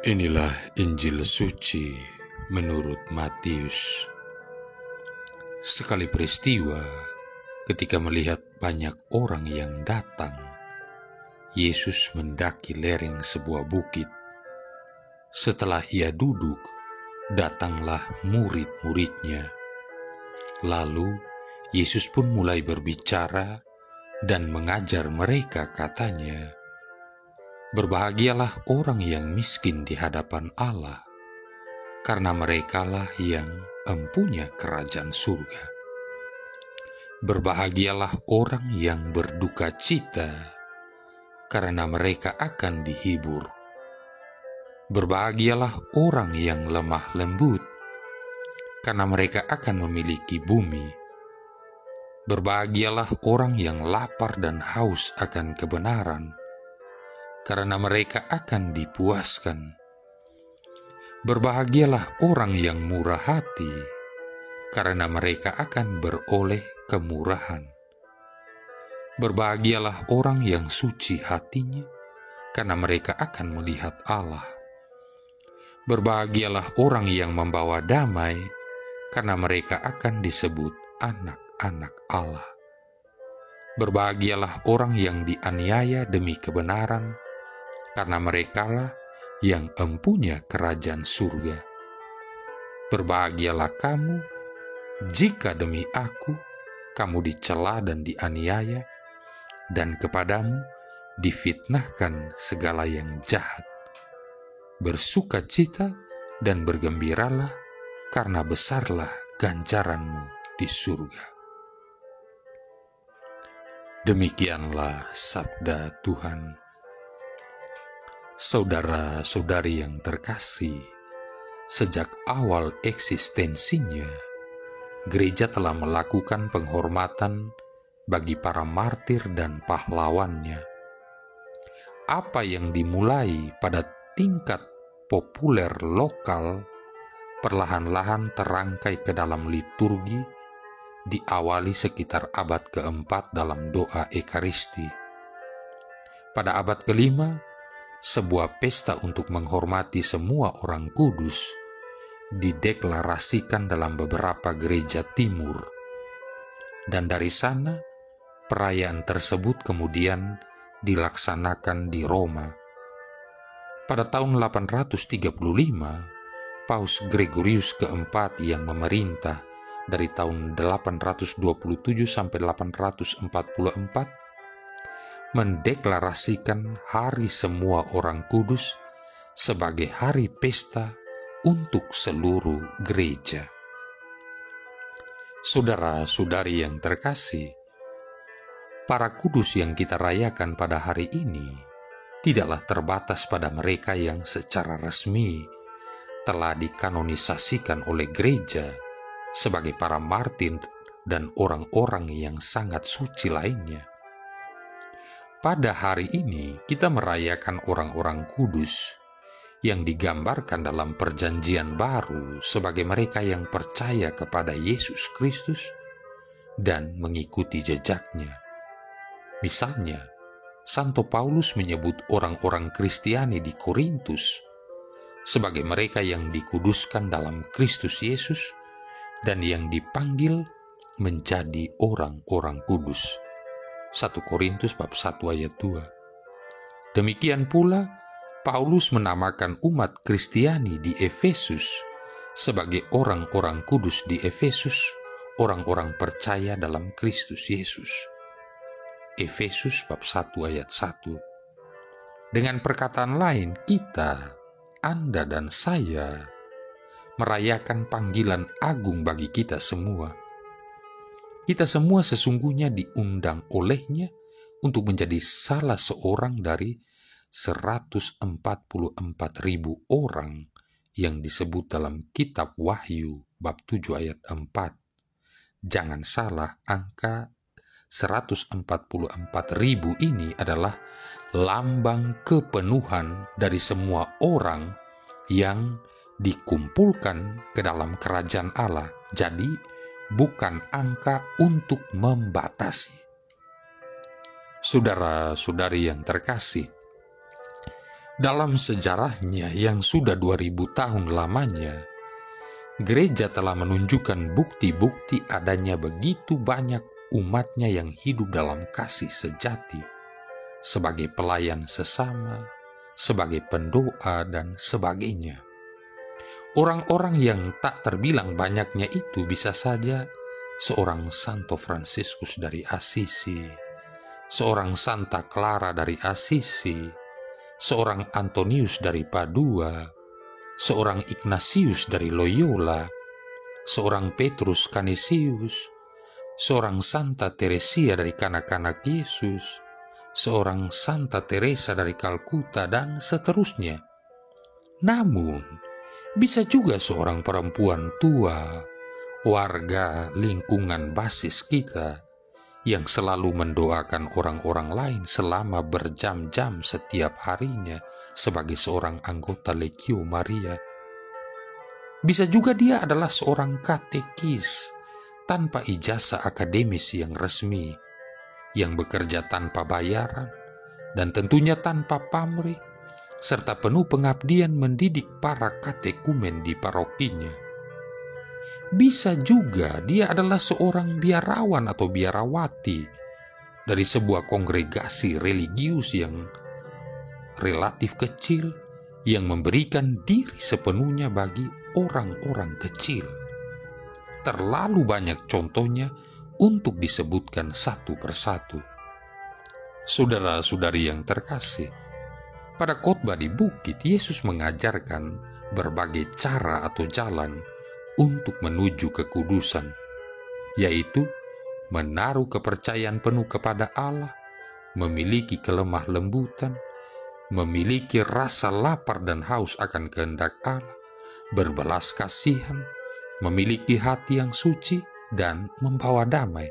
Inilah Injil suci menurut Matius. Sekali peristiwa, ketika melihat banyak orang yang datang, Yesus mendaki lereng sebuah bukit. Setelah ia duduk, datanglah murid-muridnya. Lalu Yesus pun mulai berbicara dan mengajar mereka, katanya, "Berbahagialah orang yang miskin di hadapan Allah, karena merekalah yang empunya kerajaan surga. Berbahagialah orang yang berduka cita, karena mereka akan dihibur. Berbahagialah orang yang lemah lembut, karena mereka akan memiliki bumi. Berbahagialah orang yang lapar dan haus akan kebenaran, karena mereka akan dipuaskan. Berbahagialah orang yang murah hati, karena mereka akan beroleh kemurahan. Berbahagialah orang yang suci hatinya, karena mereka akan melihat Allah. Berbahagialah orang yang membawa damai, karena mereka akan disebut anak-anak Allah. Berbahagialah orang yang dianiaya demi kebenaran, karena merekalah yang empunya kerajaan surga. Berbahagialah kamu jika demi aku kamu dicela dan dianiaya, dan kepadamu difitnahkan segala yang jahat. Bersukacita dan bergembiralah, karena besarlah ganjaranmu di surga." Demikianlah sabda Tuhan. Saudara-saudari yang terkasih, sejak awal eksistensinya, gereja telah melakukan penghormatan bagi para martir dan pahlawannya. Apa yang dimulai pada tingkat populer lokal perlahan-lahan terangkai ke dalam liturgi, diawali sekitar abad keempat dalam doa Ekaristi. Pada abad kelima, sebuah pesta untuk menghormati semua orang kudus dideklarasikan dalam beberapa gereja timur. Dan dari sana, perayaan tersebut kemudian dilaksanakan di Roma. Pada tahun 835, Paus Gregorius keempat yang memerintah dari tahun 827 sampai 844 mendeklarasikan hari semua orang kudus sebagai hari pesta untuk seluruh gereja. Saudara-saudari yang terkasih, para kudus yang kita rayakan pada hari ini tidaklah terbatas pada mereka yang secara resmi telah dikanonisasikan oleh gereja sebagai para martir dan orang-orang yang sangat suci lainnya. Pada hari ini kita merayakan orang-orang kudus yang digambarkan dalam Perjanjian Baru sebagai mereka yang percaya kepada Yesus Kristus dan mengikuti jejaknya. Misalnya, Santo Paulus menyebut orang-orang Kristiani di Korintus sebagai mereka yang dikuduskan dalam Kristus Yesus dan yang dipanggil menjadi orang-orang kudus. 1 Korintus bab 1 ayat 2. Demikian pula Paulus menamakan umat Kristiani di Efesus sebagai orang-orang kudus di Efesus, orang-orang percaya dalam Kristus Yesus. Efesus bab 1 ayat 1. Dengan perkataan lain, kita, Anda dan saya, merayakan panggilan agung bagi kita semua. Kita semua sesungguhnya diundang olehnya untuk menjadi salah seorang dari 144.000 orang yang disebut dalam kitab Wahyu bab 7 ayat 4. Jangan salah, angka 144.000 ini adalah lambang kepenuhan dari semua orang yang dikumpulkan ke dalam kerajaan Allah. Jadi, bukan angka untuk membatasi. Saudara-saudari yang terkasih, Dalam sejarahnya yang sudah 2000 tahun lamanya, gereja telah menunjukkan bukti-bukti adanya begitu banyak umatnya yang hidup dalam kasih sejati, sebagai pelayan sesama, sebagai pendoa, dan sebagainya. Orang-orang yang tak terbilang banyaknya itu bisa saja seorang Santo Fransiskus dari Assisi, seorang Santa Clara dari Assisi, seorang Antonius dari Padua, seorang Ignatius dari Loyola, seorang Petrus Canisius, seorang Santa Teresia dari Kanak-kanak Yesus, seorang Santa Teresa dari Kalkuta, dan seterusnya. Namun, bisa juga seorang perempuan tua, warga lingkungan basis kita, yang selalu mendoakan orang-orang lain selama berjam-jam setiap harinya sebagai seorang anggota Legio Maria. Bisa juga dia adalah seorang katekis tanpa ijazah akademis yang resmi, yang bekerja tanpa bayaran dan tentunya tanpa pamrih, serta penuh pengabdian mendidik para katekumen di parokinya. Bisa juga dia adalah seorang biarawan atau biarawati dari sebuah kongregasi religius yang relatif kecil, yang memberikan diri sepenuhnya bagi orang-orang kecil. Terlalu banyak contohnya untuk disebutkan satu persatu. Saudara-saudari yang terkasih, pada khotbah di bukit, Yesus mengajarkan berbagai cara atau jalan untuk menuju kekudusan, yaitu menaruh kepercayaan penuh kepada Allah, memiliki kelemah lembutan, memiliki rasa lapar dan haus akan kehendak Allah, berbelas kasihan, memiliki hati yang suci, dan membawa damai.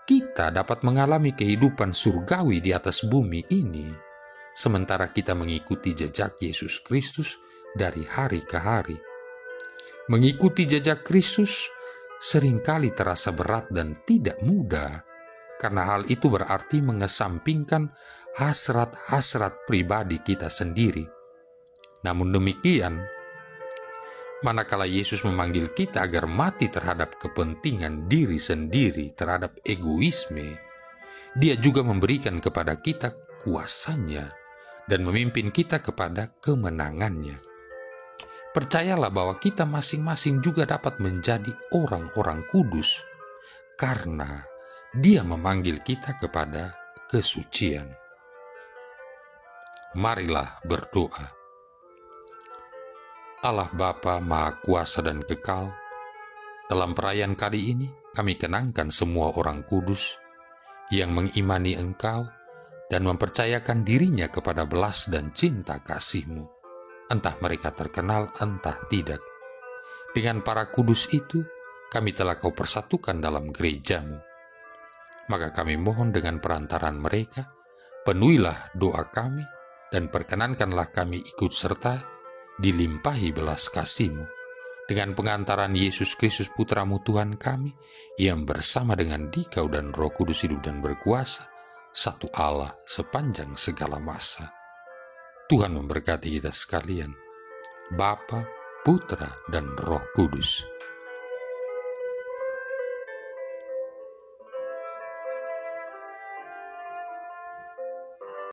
Kita dapat mengalami kehidupan surgawi di atas bumi ini, sementara kita mengikuti jejak Yesus Kristus dari hari ke hari. Mengikuti jejak Kristus seringkali terasa berat dan tidak mudah, karena hal itu berarti mengesampingkan hasrat-hasrat pribadi kita sendiri. Namun demikian, manakala Yesus memanggil kita agar mati terhadap kepentingan diri sendiri, terhadap egoisme, Dia juga memberikan kepada kita kuasanya dan memimpin kita kepada kemenangannya. Percayalah bahwa kita masing-masing juga dapat menjadi orang-orang kudus, karena Dia memanggil kita kepada kesucian. Marilah berdoa. Allah Bapa Maha Kuasa dan Kekal, dalam perayaan kali ini kami kenangkan semua orang kudus yang mengimani Engkau dan mempercayakan dirinya kepada belas dan cinta kasih-Mu, entah mereka terkenal entah tidak. Dengan para kudus itu kami telah Kau persatukan dalam gereja-Mu. Maka kami mohon dengan perantaran mereka, penuhilah doa kami dan perkenankanlah kami ikut serta dilimpahi belas kasih-Mu dengan pengantaran Yesus Kristus Putra-Mu Tuhan kami, yang bersama dengan Dikau dan Roh Kudus hidup dan berkuasa, satu Allah sepanjang segala masa. Tuhan memberkati kita sekalian, Bapa, Putra, dan Roh Kudus.